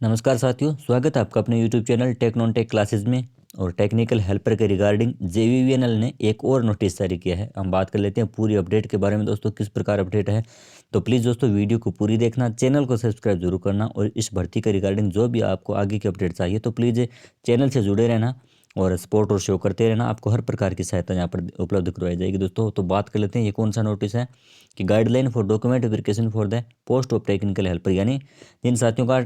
नमस्कार साथियों, स्वागत है आपका अपने YouTube channel tech non tech classes में। और टेक्निकल हेल्पर के रिगार्डिंग JVVNL ने एक और नोटिस जारी किया है। हम बात कर लेते हैं पूरी अपडेट के बारे में दोस्तों, किस प्रकार अपडेट है। तो प्लीज़ दोस्तों वीडियो को पूरी देखना, चैनल को सब्सक्राइब जरूर करना और इस भर्ती के रिगार्डिंग जो भी आपको आगे की अपडेट चाहिए तो प्लीज़ चैनल से जुड़े रहना और सपोर्ट और शो करते रहना। आपको हर प्रकार की सहायता यहाँ पर उपलब्ध करवाई जाएगी दोस्तों। तो बात कर लेते हैं ये कौन सा नोटिस है कि guideline for document verification for the post of technical helper, यानी जिन साथियों का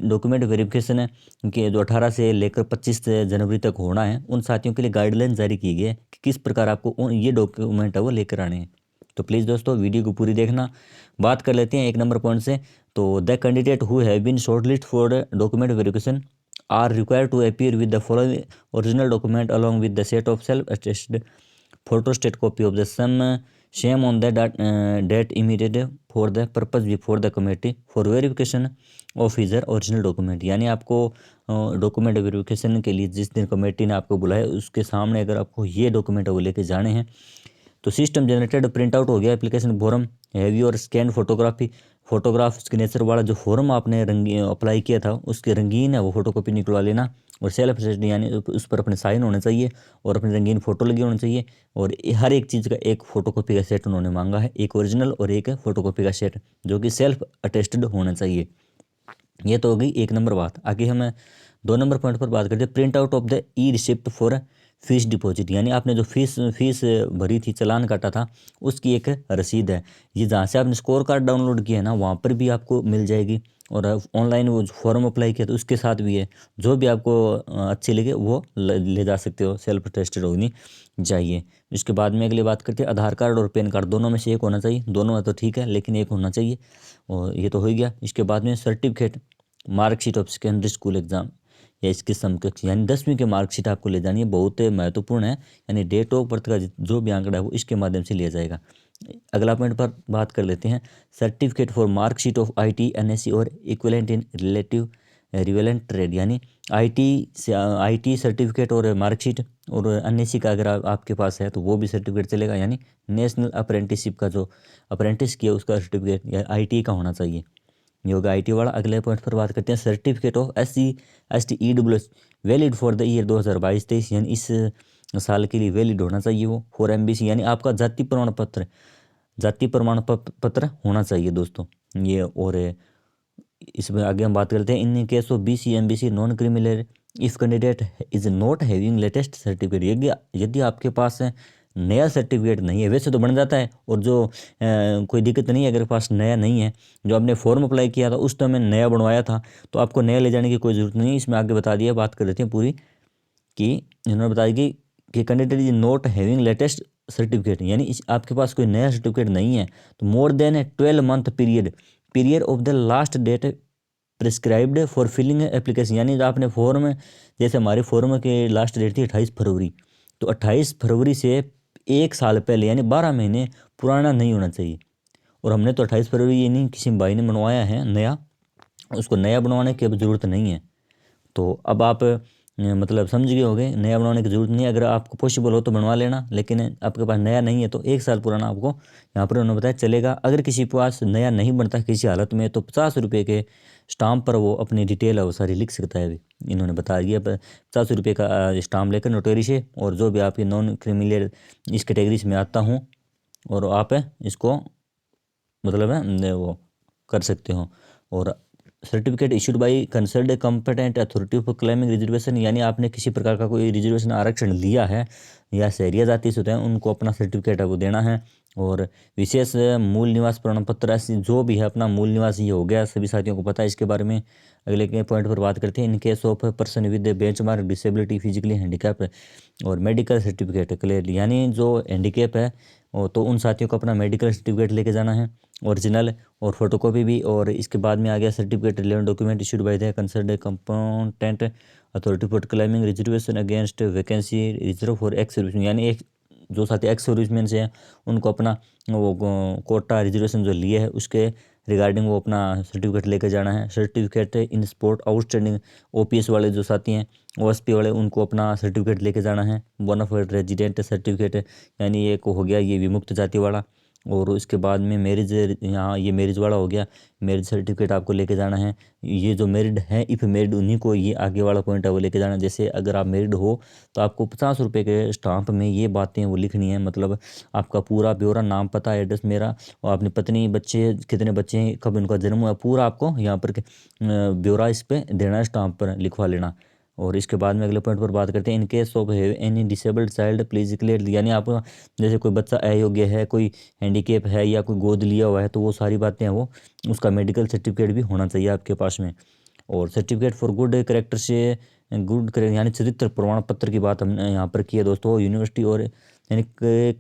डॉक्यूमेंट वेरिफिकेशन है कि जो 18 से लेकर 25 जनवरी तक होना है, उन साथियों के लिए गाइडलाइन जारी की गई है कि किस प्रकार आपको ये डॉक्यूमेंट है वो लेकर आने हैं। तो प्लीज़ दोस्तों वीडियो को पूरी देखना। बात कर लेते हैं एक नंबर पॉइंट से। तो the candidate who have been shortlist for document verification are required to appear with the following original document along with the set of self attested photostat copy of the same on the date immediate for the purpose before the committee for verification of his original document। यानी आपको document verification के लिए जिस दिन committee ने आपको बुलाया उसके सामने अगर आपको ये डॉक्यूमेंट वो लेके जाने हैं तो सिस्टम जनरेटेड प्रिंट आउट हो गया एप्लीकेशन फॉर्म, हैवी और स्कैन फोटोग्राफ सिग्नेचर वाला जो फॉर्म आपने रंगीन अप्लाई किया था उसके रंगीन है वो फोटोकॉपी निकलवा लेना। और सेल्फ अटेस्टेड यानी उस पर अपने साइन होने चाहिए और अपनी रंगीन फ़ोटो लगी होनी चाहिए। और हर एक चीज़ का एक फ़ोटोकॉपी का सेट उन्होंने मांगा है, एक ओरिजिनल और एक फ़ोटोकॉपी का सेट जो कि सेल्फ अटेस्टेड होना चाहिए। ये तो हो गई एक नंबर बात। आगे हम दो नंबर पॉइंट पर बात करते हैं print out of the E receipt for fees deposit, यानी आपने जो फीस भरी थी, चालान काटा था, उसकी एक रसीद है। ये जहाँ से आपने स्कोर कार्ड डाउनलोड किया है ना वहाँ पर भी आपको मिल जाएगी। और ऑनलाइन वो फॉर्म अप्लाई किया तो उसके साथ भी है। जो भी आपको अच्छी लगे वो ले जा सकते हो, सेल्फ टेस्टेड होनी चाहिए। इसके बाद में अगली बात करते हैं आधार कार्ड और पैन कार्ड, दोनों में से एक होना चाहिए। दोनों है तो ठीक है लेकिन एक होना चाहिए। और ये तो हो गया। इसके बाद में certificate marksheet of secondary school exam या इसके समकक्ष, यानी 10वीं की मार्कशीट आपको ले जानी है, बहुत महत्वपूर्ण है। यानी डेट ऑफ बर्थ का जो भी आंकड़ा है वो इसके माध्यम से लिया जाएगा। अगला पॉइंट पर बात कर लेते हैं certificate for marksheet of IT NSE और इक्विवेलेंट इन रिवेलेंट ट्रेड, यानी IT सर्टिफिकेट और मार्कशीट और NSE का अगर आपके पास है तो वो भी सर्टिफिकेट चलेगा। यानी नेशनल अप्रेंटिसशिप का जो अप्रेंटिस किया उसका सर्टिफिकेट या IT का होना चाहिए। ये होगा IT वाला। अगले पॉइंट पर बात करते हैं certificate of SC ST EWS valid for the year 2022-23, यानी इस साल के लिए वैलिड होना चाहिए वो। फॉर MBC यानी आपका जाति प्रमाण पत्र होना चाहिए दोस्तों ये। और इसमें आगे हम बात करते हैं in case of BC MBC non criminal if candidate is not having latest certificate, यदि आपके पास नया सर्टिफिकेट नहीं है, वैसे तो बन जाता है और जो कोई दिक्कत नहीं है अगर पास नया नहीं है, जो आपने फॉर्म अप्लाई किया था उस टाइम में नया बनवाया था तो आपको नया ले जाने की कोई ज़रूरत नहीं है। इसमें आगे बता दिया, बात कर लेते हैं पूरी कि इन्होंने बताया कि candidate is not having latest certificate, यानी इस आपके पास कोई नया सर्टिफिकेट नहीं है तो more than 12 month period of the last date prescribed for filling application, यानी आपने फॉर्म, जैसे हमारे फॉर्म के लास्ट डेट थी 28 फरवरी, तो 28 फरवरी से एक साल पहले यानी 12 महीने पुराना नहीं होना चाहिए। और हमने तो 28 फरवरी यानी किसी भाई ने बनवाया है नया, उसको नया बनवाने की अब ज़रूरत नहीं है। तो अब आप मतलब समझ गए होंगे, नया बनवाने की ज़रूरत नहीं है। अगर आपको पॉसिबल हो तो बनवा लेना, लेकिन आपके पास नया नहीं है तो एक साल पुराना आपको यहाँ पर उन्होंने बताया चलेगा। अगर किसी के पास नया नहीं बनता किसी हालत में तो 50 रुपये के स्टाम्प पर वो अपनी डिटेल है वो सारी लिख सकता है। अभी इन्होंने बता दिया 50 रुपये का स्टाम्प लेकर नोटरी से, और जो भी आपकी नॉन क्रिमिनल इस कैटेगरी में आता हूँ और आप इसको मतलब है वो कर सकते हो। और certificate issued by concerned competent authority for claiming reservation, यानी आपने किसी प्रकार का कोई रिजर्वेशन आरक्षण लिया है या शहरिया जाति से होते हैं उनको अपना सर्टिफिकेट है वो देना है। और विशेष मूल निवास प्रमाण पत्र जो भी है अपना मूल निवास ये हो गया, सभी साथियों को पता है इसके बारे में। अगले के पॉइंट पर बात करते हैं in case of person with benchmark disability physically handicap और मेडिकल सर्टिफिकेट क्लियरली, यानी जो हैंडीकैप है तो उन साथियों को अपना मेडिकल सर्टिफिकेट लेके जाना है ओरिजिनल और फोटोकॉपी भी। और इसके बाद में आ गया certificate relevant document issued by the concerned component authority for claiming reservation against vacancy reserve for ex serviceman, यानी एक जो साथी एक्स सर्विसमैन से हैं उनको अपना वो कोटा रिजर्वेशन जो लिए है उसके रिगार्डिंग वो अपना सर्टिफिकेट लेकर जाना है। Certificate in sport outstanding OPS वाले जो साथी हैं OSP वाले उनको अपना सर्टिफिकेट लेके जाना है। बोनाफाइड रेजिडेंट सर्टिफिकेट, यानी एक हो गया ये विमुक्त जाति वाला। और इसके बाद में मैरिज, यहाँ ये मैरिज वाला हो गया, मैरिज सर्टिफिकेट आपको लेके जाना है। ये जो मैरिड है, इफ़ मैरिड, उन्हीं को ये आगे वाला पॉइंट है वो लेके जाना है। जैसे अगर आप मैरिड हो तो आपको 50 रुपये के स्टाम्प में ये बातें वो लिखनी है, मतलब आपका पूरा ब्यौरा, नाम, पता, एड्रेस मेरा, और अपनी पत्नी, बच्चे, कितने बच्चे हैं, कब इनका जन्म हुआ, पूरा आपको यहाँ पर ब्यौरा इस पर देना है, स्टाम्प पर लिखवा लेना। और इसके बाद में अगले पॉइंट पर बात करते हैं, in case of have any disabled child please clear, यानी आप जैसे कोई बच्चा अयोग्य है, कोई हैंडीकेप है या कोई गोद लिया हुआ है, तो वो सारी बातें हैं वो, उसका मेडिकल सर्टिफिकेट भी होना चाहिए आपके पास में। और सर्टिफिकेट फॉर गुड करेक्टर से, गुड करेक्टर यानी चरित्र प्रमाण पत्र की बात हमने यहाँ पर की है दोस्तों। यूनिवर्सिटी और यानी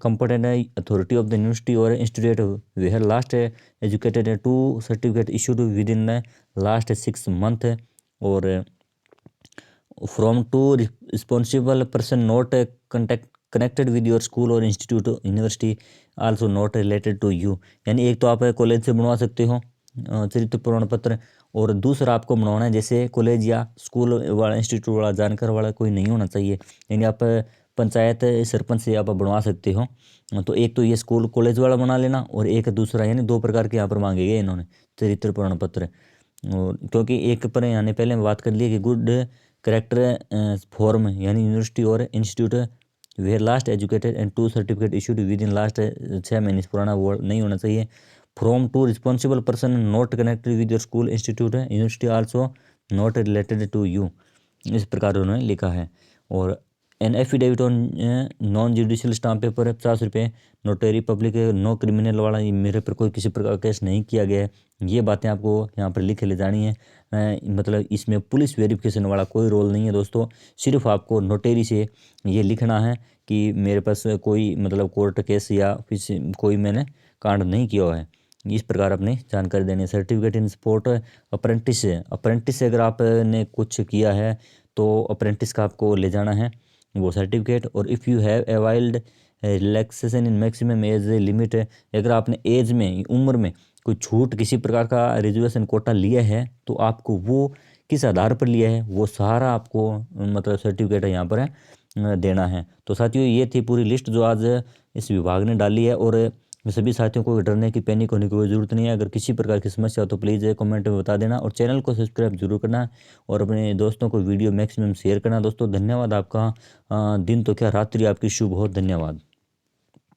competent authority of the university और institute where have last educated to certificate issued within the last 6 month, और from two responsible person not contact connected with your school और institute university also not related to you, यानी एक तो आप college से बनवा सकते हो चरित्र प्रमाण पत्र, और दूसरा आपको बनवाना है जैसे कॉलेज या स्कूल वाला, इंस्टीट्यूट वाला, जानकार वाला कोई नहीं होना चाहिए, यानी आप पंचायत सरपंच से आप बनवा सकते हो। तो एक तो ये स्कूल कॉलेज वाला बना लेना, और एक दूसरा, यानी 2 प्रकार के यहाँ पर मांगे गए इन्होंने चरित्र प्रमाण पत्र। और क्योंकि एक पर यानी पहले हम बात कर लिए कि गुड करेक्टर फॉर्म, यानी यूनिवर्सिटी और institute where last educated and two certificate issued within last 6 महीने पुराना वो नहीं होना चाहिए। From two responsible person not connected with your school institute university also not related to you, इस प्रकार उन्होंने लिखा है। और an affidavit on non judicial stamp paper है 50 रुपये, नोटरी पब्लिक नो क्रिमिनल वाला, ये मेरे पर कोई किसी प्रकार का केस नहीं किया गया है, ये बातें आपको यहाँ पर लिख ले जानी है। मतलब इसमें पुलिस वेरिफिकेशन वाला कोई रोल नहीं है दोस्तों, सिर्फ आपको नोटेरी से ये लिखना है कि मेरे पास कोई मतलब कोर्ट केस या किसी कोई मैंने कांड नहीं किया हुआ है, इस प्रकार अपनी जानकारी देनी है। Certificate in sport apprentice, apprentice से अगर आपने कुछ किया है तो अप्रेंटिस का आपको ले जाना है वो सर्टिफिकेट। और if you have availed relaxation in maximum age limit, अगर आपने एज में, उम्र में कोई छूट, किसी प्रकार का रिजर्वेशन कोटा लिया है, तो आपको वो किस आधार पर लिया है वो सारा आपको मतलब सर्टिफिकेट यहाँ पर है देना है। तो साथियों ये थी पूरी लिस्ट जो आज इस विभाग ने डाली है, और सभी साथियों को डरने की, पैनिक होने की कोई ज़रूरत नहीं है। अगर किसी प्रकार की समस्या हो तो प्लीज़ कमेंट में बता देना, और चैनल को सब्सक्राइब जरूर करना, और अपने दोस्तों को वीडियो मैक्सिमम शेयर करना। दोस्तों धन्यवाद आपका, दिन तो क्या रात्रि आपकी शुभ हो, धन्यवाद।